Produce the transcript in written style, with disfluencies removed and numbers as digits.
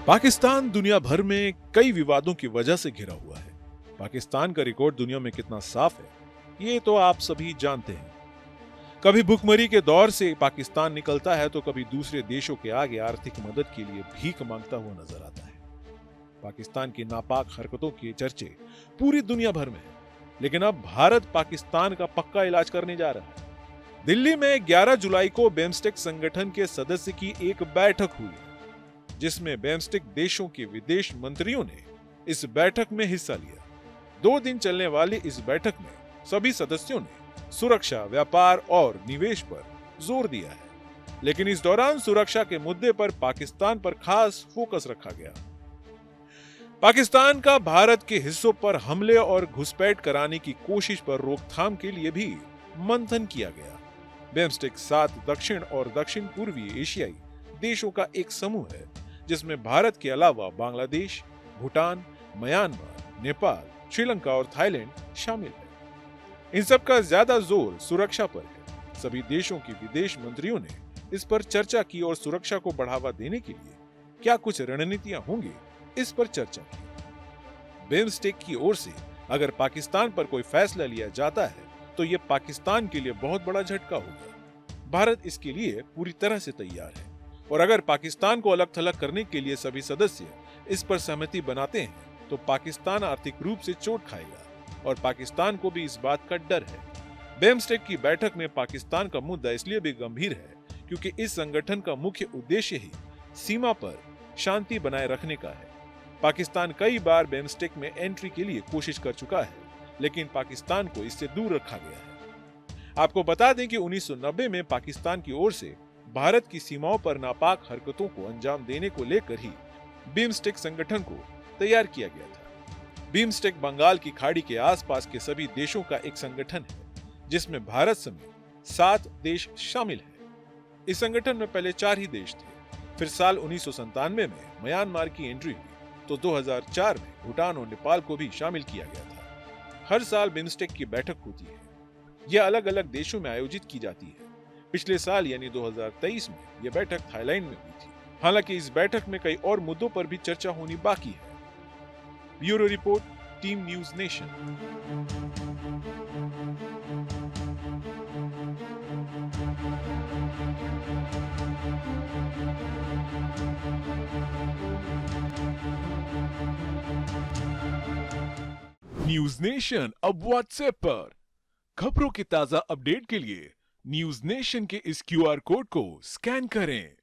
पाकिस्तान दुनिया भर में कई विवादों की वजह से घिरा हुआ है। पाकिस्तान का रिकॉर्ड दुनिया में कितना साफ है, ये तो आप सभी जानते हैं। कभी भुखमरी के दौर से पाकिस्तान निकलता है तो कभी दूसरे देशों के आगे आर्थिक मदद के लिए भीख मांगता हुआ नजर आता है। पाकिस्तान की नापाक हरकतों के चर्चे पूरी दुनिया भर में है, लेकिन अब भारत पाकिस्तान का पक्का इलाज करने जा रहा है। दिल्ली में 11 जुलाई को बिम्स्टेक संगठन के सदस्य की एक बैठक हुई, जिसमें बिम्स्टेक देशों के विदेश मंत्रियों ने इस बैठक में हिस्सा लिया। 2 दिन चलने वाली इस बैठक में सभी सदस्यों ने सुरक्षा, व्यापार और निवेश पर जोर दिया है, लेकिन इस दौरान सुरक्षा के मुद्दे पर पाकिस्तान पर खास फोकस रखा गया। पाकिस्तान का भारत के हिस्सों पर हमले और घुसपैठ कराने की कोशिश पर रोकथाम के लिए भी मंथन किया गया। बिम्स्टेक 7 दक्षिण और दक्षिण पूर्वी एशियाई देशों का एक समूह है, जिसमें भारत के अलावा बांग्लादेश, भूटान, म्यांमार, नेपाल, श्रीलंका और थाईलैंड शामिल है। इन सब का ज्यादा जोर सुरक्षा पर है। सभी देशों के विदेश मंत्रियों ने इस पर चर्चा की और सुरक्षा को बढ़ावा देने के लिए क्या कुछ रणनीतियां होंगी, इस पर चर्चा की। बिम्स्टेक की ओर से अगर पाकिस्तान पर कोई फैसला लिया जाता है तो यह पाकिस्तान के लिए बहुत बड़ा झटका होगा। भारत इसके लिए पूरी तरह से तैयार है, और अगर पाकिस्तान को अलग थलग करने के लिए सभी सदस्य इस पर सहमति बनाते हैं तो पाकिस्तान आर्थिक रूप से चोट खाएगा, और पाकिस्तान को भी इस बात का डर है। बिम्स्टेक की बैठक में पाकिस्तान का मुद्दा इसलिए भी गंभीर है क्योंकि इस संगठन का मुख्य उद्देश्य ही सीमा पर शांति बनाए रखने का है। पाकिस्तान कई बार बिम्स्टेक में एंट्री के लिए कोशिश कर चुका है, लेकिन पाकिस्तान को इससे दूर रखा गया है। आपको बता दें कि 1990 में पाकिस्तान की ओर से भारत की सीमाओं पर नापाक हरकतों को अंजाम देने को लेकर ही बिम्स्टेक संगठन को तैयार किया गया था। बिम्स्टेक बंगाल की खाड़ी के आसपास के सभी देशों का एक संगठन है, जिसमें भारत समेत 7 देश शामिल हैं। इस संगठन में पहले 4 ही देश थे, फिर साल 1997 में म्यांमार की एंट्री हुई, तो 2004 में भूटान और नेपाल को भी शामिल किया गया था। हर साल बिम्स्टेक की बैठक होती है। यह अलग अलग देशों में आयोजित की जाती है। पिछले साल यानी 2023 में यह बैठक थाईलैंड में हुई थी। हालांकि इस बैठक में कई और मुद्दों पर भी चर्चा होनी बाकी है। Bureau report, team news nation. News nation अब व्हाट्सएप पर। खबरों के ताजा अपडेट के लिए न्यूज नेशन के इस QR कोड को स्कैन करें।